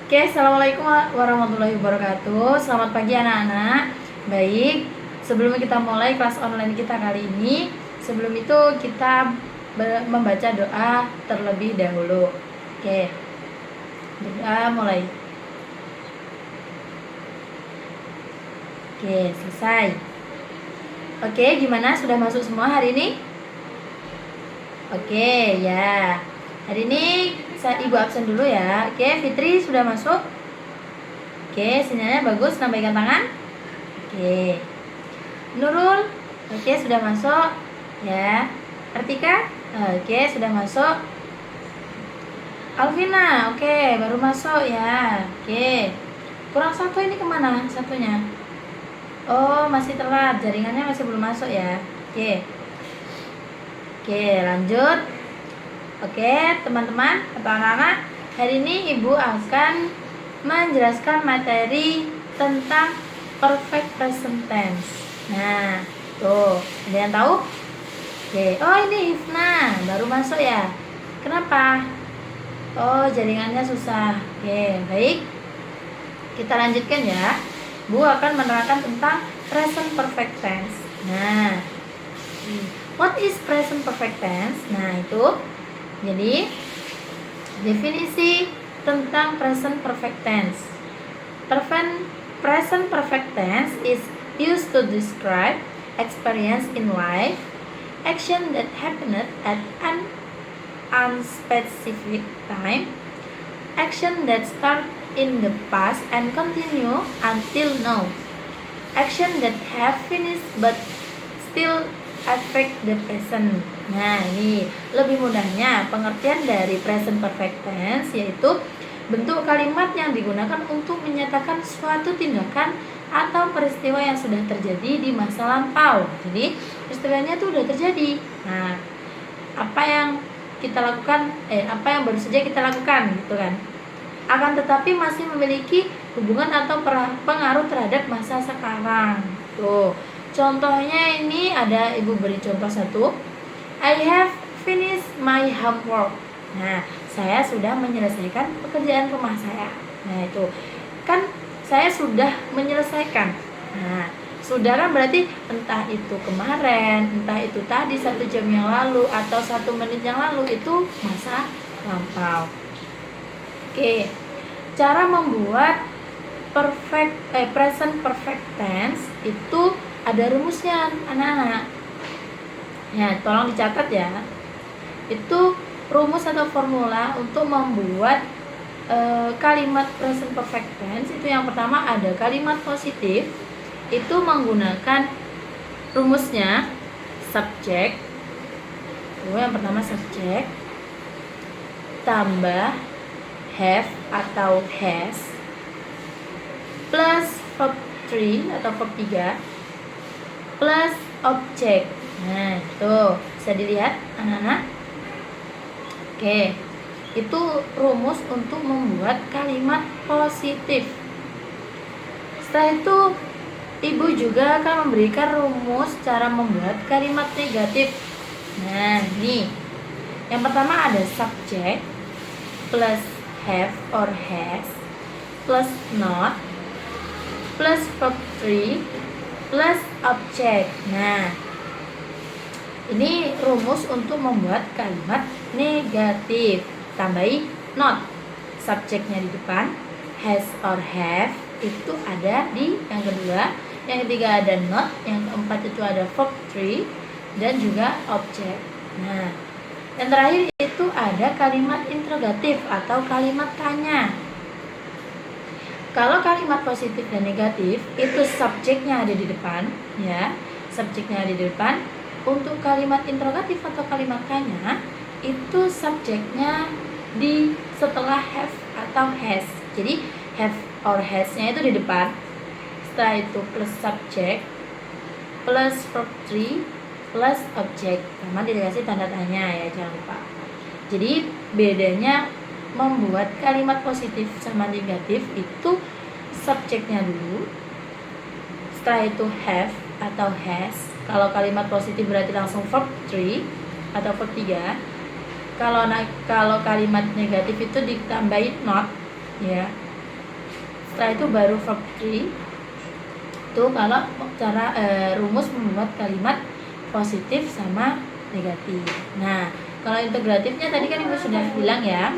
Oke, assalamualaikum warahmatullahi wabarakatuh. Selamat pagi anak-anak. Baik, sebelum kita mulai kelas online kita kali ini, sebelum itu kita membaca doa terlebih dahulu. Oke, doa mulai. Oke, selesai. Oke, gimana? Sudah masuk semua hari ini? Oke, ya. Hari ini Ibu absen dulu ya. Oke, Fitri sudah masuk? Oke, sinyalnya bagus, lambaikan tangan. Oke. Nurul, oke sudah masuk ya. Artika, oke sudah masuk. Alvina, oke baru masuk ya. Oke. Kurang satu ini kemana satunya? Oh masih telat, jaringannya masih belum masuk ya. Oke. Oke lanjut. Oke teman-teman atau anak-anak, hari ini Ibu akan menjelaskan materi tentang perfect present tense. Nah, tuh, ada yang tahu? Oke, oh ini Hifna, baru masuk ya. Kenapa? Oh, jaringannya susah. Oke, baik. Kita lanjutkan ya. Bu akan menerangkan tentang present perfect tense. Nah, what is present perfect tense? Nah, itu. Jadi, definisi tentang present perfect tense. Present perfect tense is used to describe experience in life, action that happened at an unspecific time, action that start in the past and continue until now, action that have finished but still affect the present. Nah, ini lebih mudahnya pengertian dari present perfect tense yaitu bentuk kalimat yang digunakan untuk menyatakan suatu tindakan atau peristiwa yang sudah terjadi di masa lampau. Jadi peristiwanya itu sudah terjadi. Nah, apa yang kita lakukan, apa yang baru saja kita lakukan, gitu kan? Akan tetapi masih memiliki hubungan atau pengaruh terhadap masa sekarang. Tuh, contohnya ini ada Ibu beri contoh satu. I have finished my homework. Nah, saya sudah menyelesaikan pekerjaan rumah saya. Nah, itu kan saya sudah menyelesaikan. Nah, saudara berarti entah itu kemarin, entah itu tadi 1 jam yang lalu atau 1 menit yang lalu, itu masa lampau. Oke, cara membuat present perfect tense itu ada rumusnya anak-anak. Ya, tolong dicatat ya. Itu rumus atau formula untuk membuat kalimat present perfect tense. Itu yang pertama ada kalimat positif, itu menggunakan rumusnya subject. Yang pertama subject tambah have atau has plus verb 3 atau verb 3 plus object. Nah, tuh bisa dilihat anak-anak. Oke, itu rumus untuk membuat kalimat positif. Setelah itu, Ibu juga akan memberikan rumus cara membuat kalimat negatif. Nah, ini. Yang pertama ada subject plus have or has plus not plus verb 3 plus object. Nah, ini rumus untuk membuat kalimat negatif. Tambahi not, subjeknya di depan, has or have itu ada di yang kedua, yang ketiga ada not, yang keempat itu ada verb 3 dan juga object. Nah, yang terakhir itu ada kalimat interrogatif atau kalimat tanya. Kalau kalimat positif dan negatif itu subjeknya ada di depan, ya, subjeknya ada di depan. Untuk kalimat interrogatif atau kalimat tanya itu subjeknya di setelah have atau has. Jadi have or has-nya itu di depan. Setelah itu plus subject plus verb 3 plus object. Sama dikasih tanda tanya ya, jangan lupa. Jadi bedanya membuat kalimat positif sama negatif itu subjeknya dulu. Setelah itu have atau has. Kalau kalimat positif berarti langsung verb 3 atau verb 3. Kalau kalimat negatif itu ditambahin not, ya. Setelah itu baru verb 3. Itu kalau cara rumus membuat kalimat positif sama negatif. Nah, kalau integratifnya tadi kan Ibu sudah bilang ya,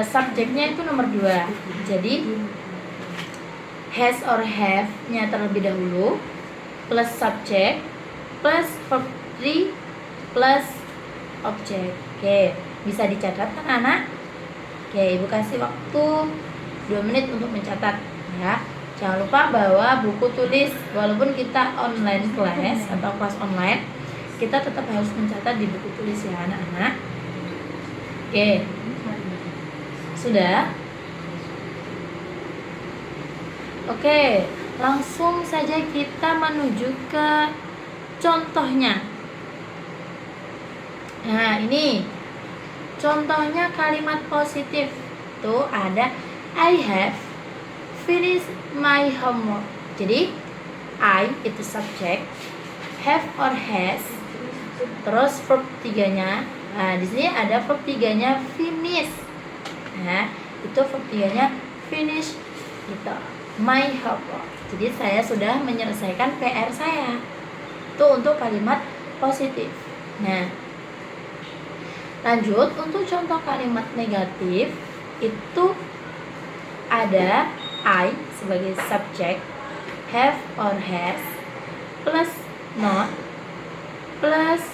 subjeknya itu nomor 2. Jadi has or have-nya terlebih dahulu, plus subject, plus verb 3, plus object. Oke, bisa dicatat kan anak? Oke, Ibu kasih waktu 2 menit untuk mencatat ya. Jangan lupa bawa buku tulis. Walaupun kita online class atau kelas online, kita tetap harus mencatat di buku tulis ya anak-anak. Oke, sudah? Oke, langsung saja kita menuju ke contohnya. Nah, ini contohnya kalimat positif. Tuh ada I have finished my homework. Jadi I itu subjek, have or has, terus verb 3-nya. Nah, di sini ada verb 3-nya finish. Nah, itu verb 3-nya finish gitu. My homework. Jadi saya sudah menyelesaikan PR saya. Itu untuk kalimat positif. Nah, lanjut untuk contoh kalimat negatif itu ada I sebagai subjek, have or has, plus not, plus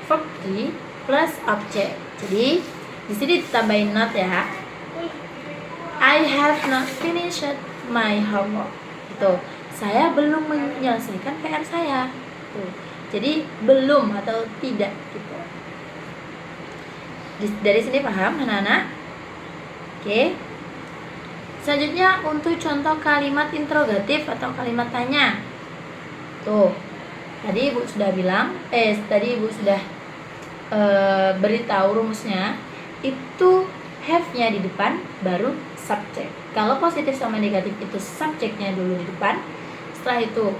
verb 3, plus object. Jadi di sini ditambahin not ya. I have not finished my homework. Itu saya belum menyelesaikan PR saya. Tuh. Jadi belum atau tidak gitu. Dari sini paham anak-anak? Oke. Selanjutnya untuk contoh kalimat interrogatif atau kalimat tanya. Tuh. Tadi Ibu sudah bilang, tadi Ibu sudah beritahu rumusnya. Itu have-nya di depan baru subjek. Kalau positif sama negatif itu subjeknya dulu di depan. Setelah itu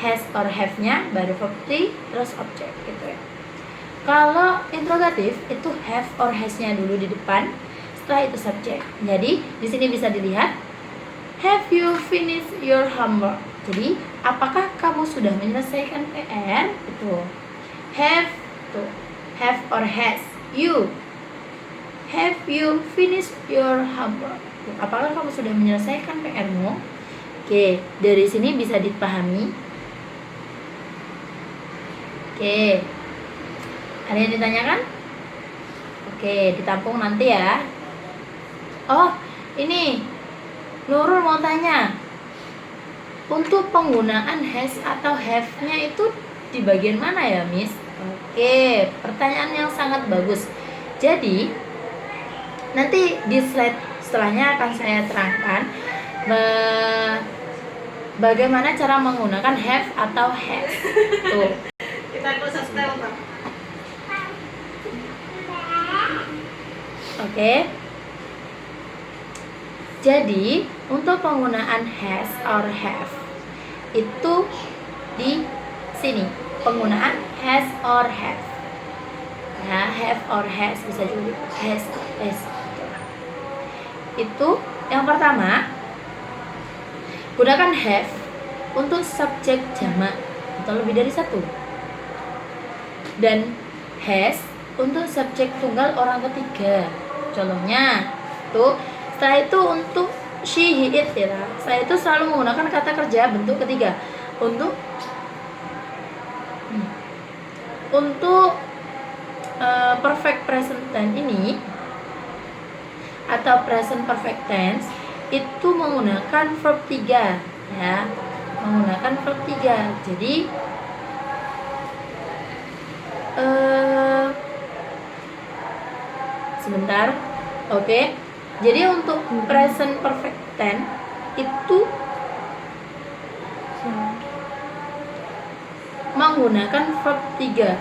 has or have-nya baru verb 3 terus objek gitu ya. Kalau interrogatif itu have or has-nya dulu di depan. Setelah itu subjek. Jadi di sini bisa dilihat have you finished your homework. Jadi apakah kamu sudah menyelesaikan PR? Itu have tuh, have or has. You have you finished your homework. Apakah kamu sudah menyelesaikan PR-mu? Oke, dari sini bisa dipahami. Oke. Ada yang ditanyakan? Oke, ditampung nanti ya. Oh, ini Nurul mau tanya. Untuk penggunaan has atau have-nya itu di bagian mana ya, Miss? Oke, pertanyaan yang sangat bagus. Jadi, nanti di slide setelahnya akan saya terangkan bagaimana cara menggunakan have atau has. Tuh. Kita close setel, Pak. Oke. Jadi, untuk penggunaan has or have itu di sini. Penggunaan has or have. Nah, have or has bisa juga has. Itu yang pertama, gunakan have untuk subjek jamak atau lebih dari satu. Dan has untuk subjek tunggal orang ketiga. Contohnya, tuh setelah itu untuk she, he, it ya. Saya itu selalu menggunakan kata kerja bentuk ketiga. Untuk perfect present tense ini atau present perfect tense itu menggunakan verb 3 ya. Menggunakan verb 3. Jadi sebentar. Oke. Jadi untuk present perfect tense itu menggunakan verb 3.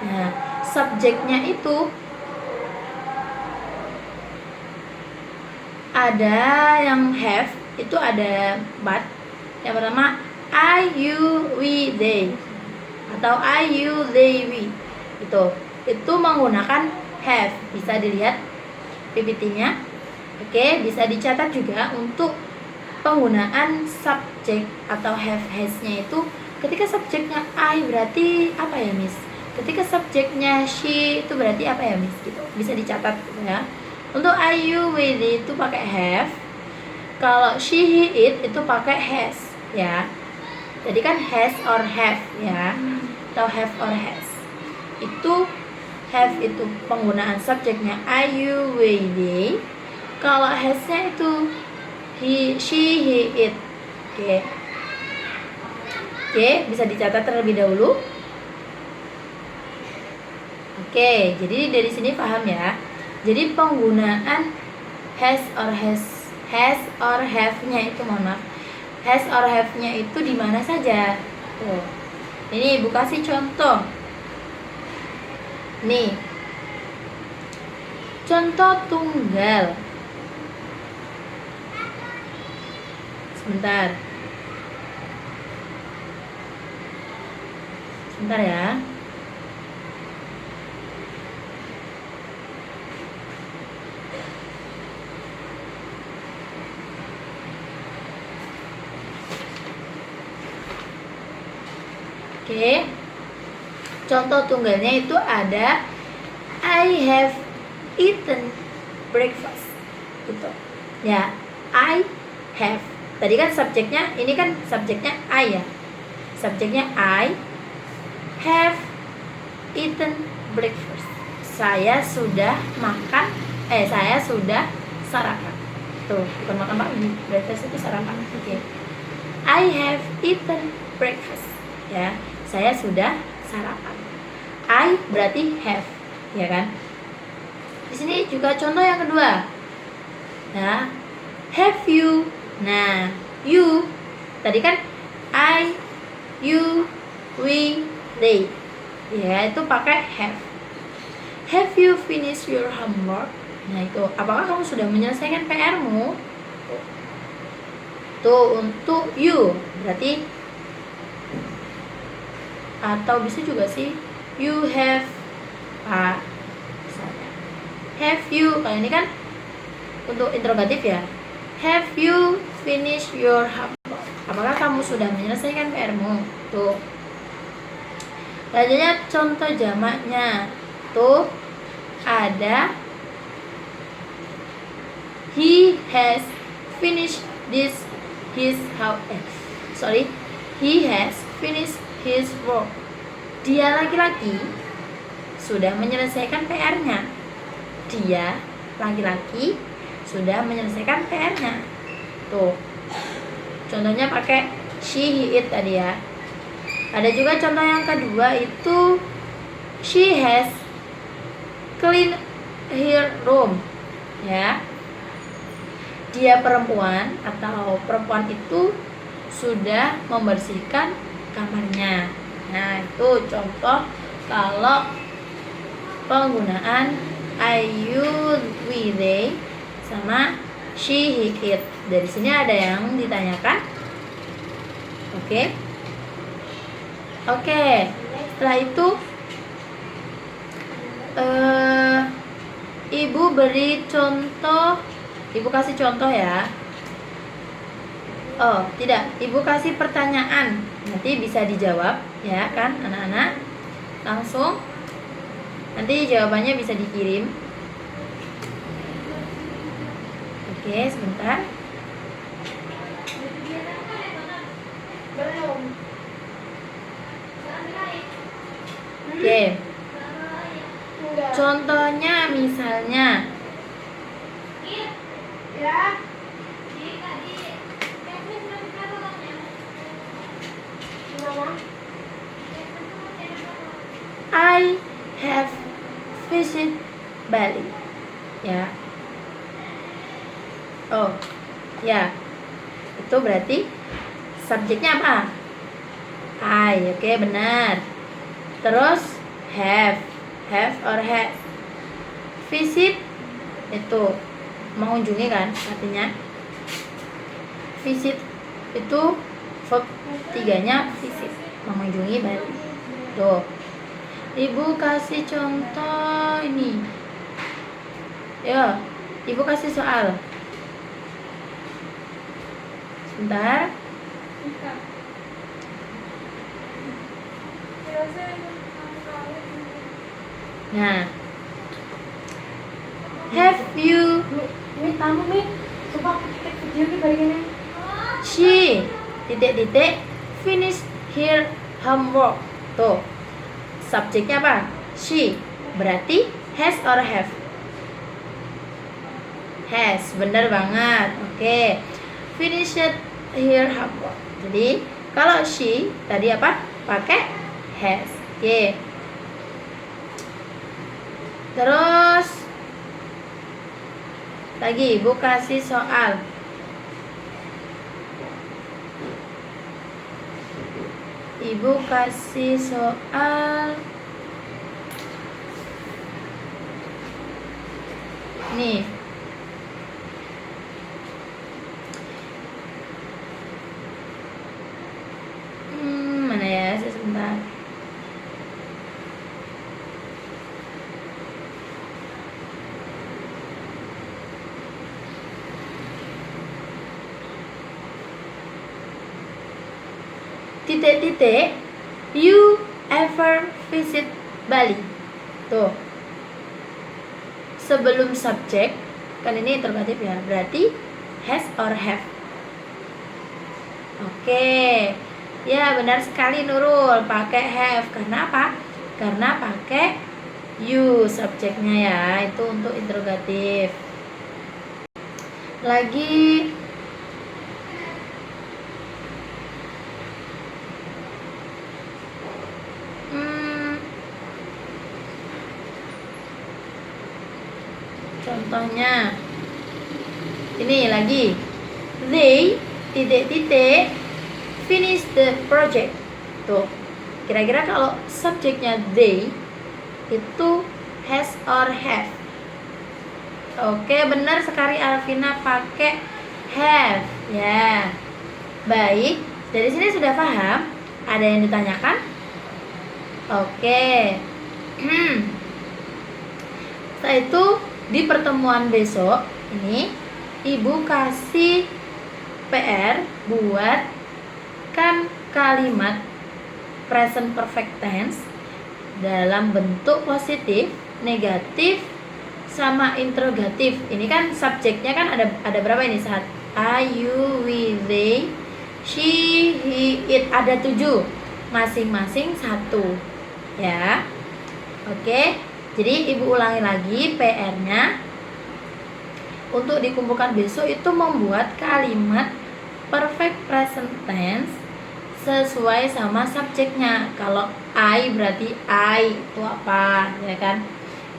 Nah, subjeknya itu ada yang have, itu ada but. Yang pertama I, you, we, they atau I, you, they, we. Itu menggunakan have. Bisa dilihat PPT-nya. Oke, bisa dicatat juga untuk penggunaan subjek atau have has-nya itu ketika subjeknya I berarti apa ya, Miss? Ketika subjeknya she itu berarti apa ya, Miss? Gitu. Bisa dicatat ya. Untuk I, you, we, they itu pakai have. Kalau she, he, it itu pakai has ya. Jadi kan has or have ya. Atau have or has. Itu have itu penggunaan subjeknya I, you, we, they. Kalau has-nya itu he, she, he, it. Oke, bisa dicatat terlebih dahulu. Oke, jadi dari sini paham ya. Jadi penggunaan has or have-nya itu, mohon maaf. Has or have-nya itu di mana saja? Tuh. Ini Ibu kasih contoh. Nih. Contoh tunggal. Sebentar ya. Oke. Contoh tunggalnya itu ada I have eaten breakfast. Gitu. Ya, I have. Tadi kan subjeknya, ini kan subjeknya I ya. Subjeknya I have eaten breakfast. Saya sudah makan, saya sudah sarapan. Tuh, bukan makan Pak, breakfast itu sarapan. Oke. I have eaten breakfast. Ya, saya sudah sarapan. I berarti have, ya kan? Di sini juga contoh yang kedua. Ya, have you. Nah, you tadi kan I, you, we, they. Ya, itu pakai have. Have you finished your homework? Nah, itu apakah kamu sudah menyelesaikan PR-mu? Tuh untuk you berarti, atau bisa juga sih you have misalnya. Have you, kalau ini kan untuk interrogatif ya. Have you finished your homework? Apakah kamu sudah menyelesaikan PR-mu? Tuh. Selanjutnya contoh jamaknya. Tuh ada he has finished he has finished his work. Dia laki-laki sudah menyelesaikan PR-nya. Dia laki-laki sudah menyelesaikan PR-nya. Tuh. Contohnya pakai she, he, it tadi ya. Ada juga contoh yang kedua itu she has cleaned her room. Ya. Dia perempuan atau perempuan itu sudah membersihkan kamarnya. Nah, itu contoh kalau penggunaan I, you, we, they sama she, he, it. Dari sini ada yang ditanyakan? Oke. Setelah itu Ibu beri contoh. Ibu kasih contoh ya. Oh, tidak. Ibu kasih pertanyaan. Nanti bisa dijawab ya kan anak-anak. Langsung. Nanti jawabannya bisa dikirim. Oke, sebentar. Belum. Oke. Contohnya misalnya Ya. I have visited Bali. Ya. Oh, ya. Itu berarti subjeknya apa? I, oke, benar. Terus have or have. Visit itu mengunjungi kan artinya. Visit itu verb tiganya visit, mengunjungi Bali. Tuh. Ibu kasih contoh ini. Ya. Ibu kasih soal. Sebentar. Nah, have you she titik-titik finish her homework. Tuh, subjeknya apa? She. Berarti has or have? Has, bener banget. Oke. Finished her homework. Jadi kalau she tadi apa? Pakai has. Oke. Terus lagi Ibu kasih soal. Ibu kasih soal. Nih. Mana ya? Sebentar. Titik-titik, you ever visit Bali? Tuh, sebelum subjek, kan ini interrogatif ya, berarti has or have. Oke, ya benar sekali Nurul, pakai have. Karena apa? Karena pakai you subjeknya ya, itu untuk interrogatif. Lagi contohnya ini lagi, they titik-titik finish the project. Tuh, kira-kira kalau subjeknya they itu has or have? Oke, benar sekali Alvina, pakai have ya. Baik, dari sini sudah paham? Ada yang ditanyakan? Oke. Setelah itu di pertemuan besok ini Ibu kasih PR buatkan kalimat present perfect tense dalam bentuk positif, negatif, sama interrogatif. Ini kan subjeknya kan ada berapa ini? Saat I, you, we, they, she, he, it, ada 7, masing-masing 1 ya. Oke, jadi Ibu ulangi lagi PR-nya. Untuk dikumpulkan besok itu membuat kalimat perfect present tense sesuai sama subjeknya. Kalau I berarti I itu apa, ya kan?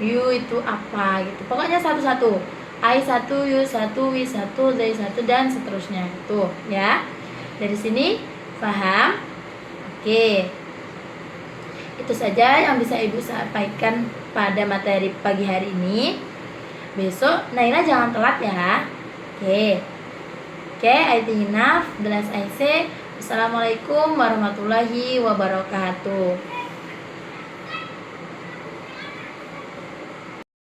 You itu apa gitu. Pokoknya satu-satu. I 1, you 1, we 1, they 1 dan seterusnya. Tuh, ya. Dari sini paham? Oke. Itu saja yang bisa Ibu sampaikan pada materi pagi hari ini. Besok Naila jangan telat ya. Oke, I think enough. The last I say. Assalamualaikum warahmatullahi wabarakatuh.